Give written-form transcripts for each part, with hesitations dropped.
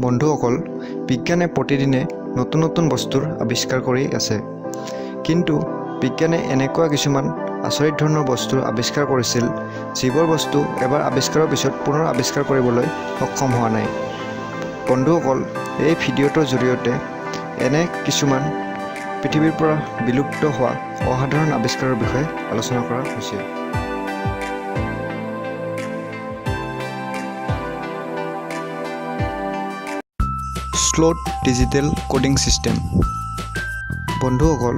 বন্ধুসকল, বিজ্ঞানে প্ৰতিদিনে নতুন নতুন বস্তুৰ আৱিষ্কাৰ কৰি আছে। কিন্তু বিজ্ঞানে এনেকুৱা কিছুমান আচৰিত ধৰণৰ বস্তুৰ আৱিষ্কাৰ কৰিছিল যিবোৰ বস্তু এবাৰ আৱিষ্কাৰৰ পিছত পুনৰ আৱিষ্কাৰ কৰিবলৈ সক্ষম হোৱা নাই। বন্ধুসকল, এই ভিডিঅ'টোৰ জৰিয়তে এনে কিছুমান পৃথিৱীৰ পৰা বিলুপ্ত হোৱা অসাধাৰণ আৱিষ্কাৰৰ বিষয়ে আলোচনা কৰা হৈছে। Slot digital coding system. বন্ধুসকল,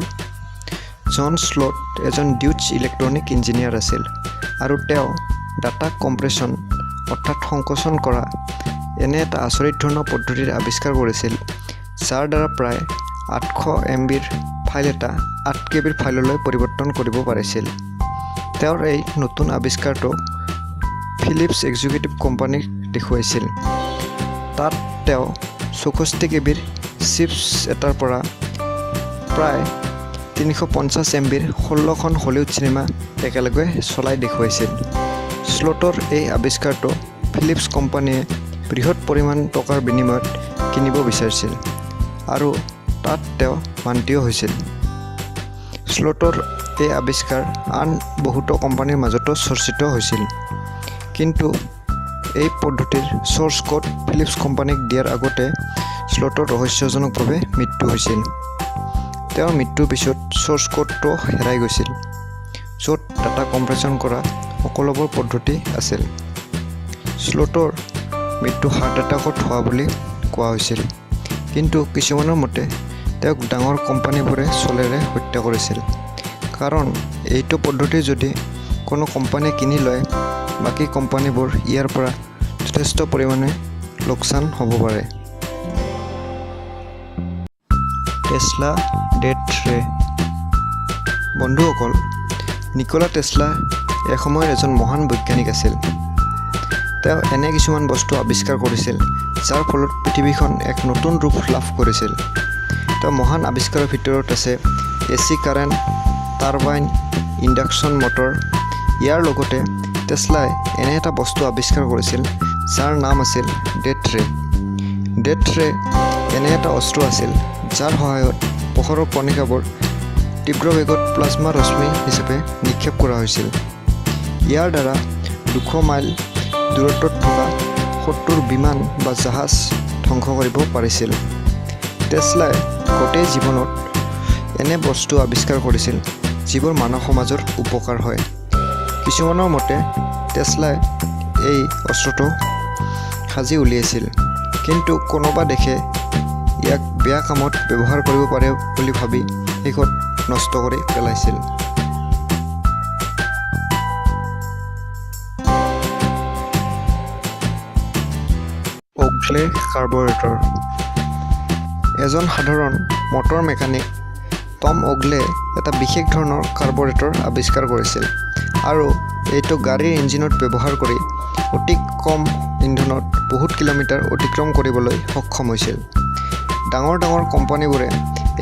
জন স্লট এজন ডিউচ ইলেক্ট্ৰনিক ইঞ্জিনিয়াৰ আছিল আৰু তেওঁ ডাটা কম্প্ৰেছন অৰ্থাৎ সংকোচন কৰা এনে এটা আচৰিত ধৰণৰ পদ্ধতিৰ আৱিষ্কাৰ কৰিছিল যাৰ দ্বাৰা প্ৰায় 800 MBৰ ফাইল এটা 8 KBৰ ফাইললৈ পৰিৱৰ্তন কৰিব পাৰিছিল। তেওঁৰ এই নতুন আৱিষ্কাৰটো ফিলিপছ এক্সিকিউটিভ কোম্পানীক দেখুৱাইছিল। তাত তেওঁ 64 KBৰ চিপছ এটাৰ পৰা প্ৰায় 350 MBৰ 16খন হলিউড চিনেমা একেলগে চলাই দেখুৱাইছিল। স্লটৰ এই আৱিষ্কাৰটো ফিলিপছ কোম্পানীয়ে বৃহৎ পৰিমাণ টকাৰ বিনিময়ত কিনিব বিচাৰিছিল আৰু তাত তেওঁ মান্তিও হৈছিল। স্লটৰ এই আৱিষ্কাৰ আন বহুতো কোম্পানীৰ মাজতো চৰ্চিত হৈছিল, কিন্তু এই পদ্ধতিৰ চ'ৰ্চ কোড ফিলিপছ কোম্পানীক দিয়াৰ আগতে স্লটৰ ৰহস্যজনকভাৱে মৃত্যু হৈছিল। তেওঁৰ মৃত্যুৰ পিছত চ'ৰ্চ কোডটো হেৰাই গৈছিল, য'ত ডাটা কম্প্ৰেছন কৰা সকলোবোৰ পদ্ধতি আছিল। স্লটৰ মৃত্যু হাৰ্ট এটাকত হোৱা বুলি কোৱা হৈছিল, কিন্তু কিছুমানৰ মতে তেওঁক ডাঙৰ কোম্পানীবোৰে চলেৰে হত্যা কৰিছিল, কাৰণ এইটো পদ্ধতি যদি কোনো কোম্পানীয়ে কিনি লয় বাকী কোম্পানীবোৰ ইয়াৰ পৰা যথেষ্ট পৰিমাণে লোকচান হ'ব পাৰে। টেছলা ডেথ ৰে। বন্ধুসকল, নিকোলা টেছলা এসময়ৰ এজন মহান বৈজ্ঞানিক আছিল। তেওঁ এনে কিছুমান বস্তু আৱিষ্কাৰ কৰিছিল যাৰ ফলত পৃথিৱীখন এক নতুন ৰূপ লাভ কৰিছিল। তেওঁ মহান আৱিষ্কাৰৰ ভিতৰত আছে AC current, turbine, induction motor. ইয়াৰ লগতে টেছলাই এনে এটা বস্তু আৱিষ্কাৰ কৰিছিল যাৰ নাম আছিল ডেথ ৰে। ডেথ ৰে এনে এটা অস্ত্ৰ আছিল যাৰ সহায়ত পোহৰৰ কণিকাবোৰ তীব্ৰ বেগত প্লাজমা ৰশ্মি হিচাপে নিক্ষেপ কৰা হৈছিল। ইয়াৰ দ্বাৰা 200 মাইল দূৰত্বত থকা শত্ৰুৰ বিমান বা জাহাজ ধ্বংস কৰিব পাৰিছিল। টেছলাই গোটেই জীৱনত এনে বস্তু আৱিষ্কাৰ কৰিছিল যিবোৰ মানৱ সমাজৰ উপকাৰ হয়। কিছুমানৰ মতে টেছলাই এই অস্ত্ৰটো সাজি উলিয়াইছিল, কিন্তু কোনোবা দেশে ইয়াক বেয়া কামত ব্যৱহাৰ কৰিব পাৰে বুলি ভাবি শেষত নষ্ট কৰি পেলাইছিল। কাৰ্বুৰেটৰ। এজন সাধাৰণ মটৰ মেকানিক টম অগলে এটা বিশেষ ধৰণৰ কাৰ্বুৰেটৰ আৱিষ্কাৰ কৰিছিল আৰু এইটো গাড়ীৰ ইঞ্জিনত ব্যৱহাৰ কৰি অতি কম ইন্ধনত বহুত কিলোমিটাৰ অতিক্ৰম কৰিবলৈ সক্ষম হৈছিল। ডাঙৰ ডাঙৰ কোম্পানীবোৰে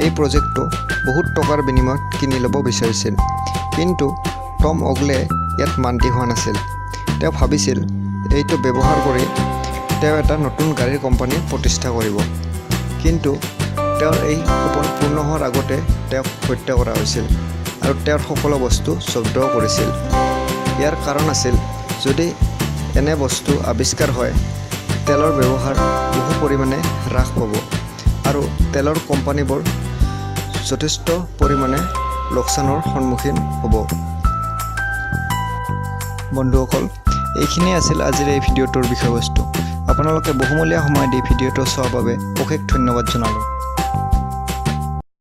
এই প্ৰজেক্টটো বহুত টকাৰ বিনিময়ত কিনি ল'ব বিচাৰিছিল, কিন্তু টম অগলে ইয়াত মান্তি হোৱা নাছিল। তেওঁ ভাবিছিল এইটো ব্যৱহাৰ কৰি তেওঁ এটা নতুন গাড়ীৰ কোম্পানী প্ৰতিষ্ঠা কৰিব, কিন্তু তেওঁৰ এই সপোন পূৰ্ণ হোৱাৰ আগতে তেওঁক হত্যা কৰা হৈছিল আৰু তেওঁৰ সকলো বস্তু জব্দ কৰিছিল। ইয়াৰ কাৰণ আছিল, যদি এনে বস্তু আৱিষ্কাৰ হয় তেলৰ ব্যৱহাৰ বহু পৰিমাণে হ্ৰাস পাব আৰু তেলৰ কোম্পানীবোৰ যথেষ্ট পৰিমাণে লোকচানৰ সন্মুখীন হ'ব। বন্ধুসকল, এইখিনিয়ে আছিল আজিৰ এই ভিডিঅ'টোৰ বিষয়বস্তু। আপোনালোকে বহুমূলীয়া সময় দি ভিডিঅ'টো চোৱাৰ বাবে অশেষ ধন্যবাদ জনালোঁ।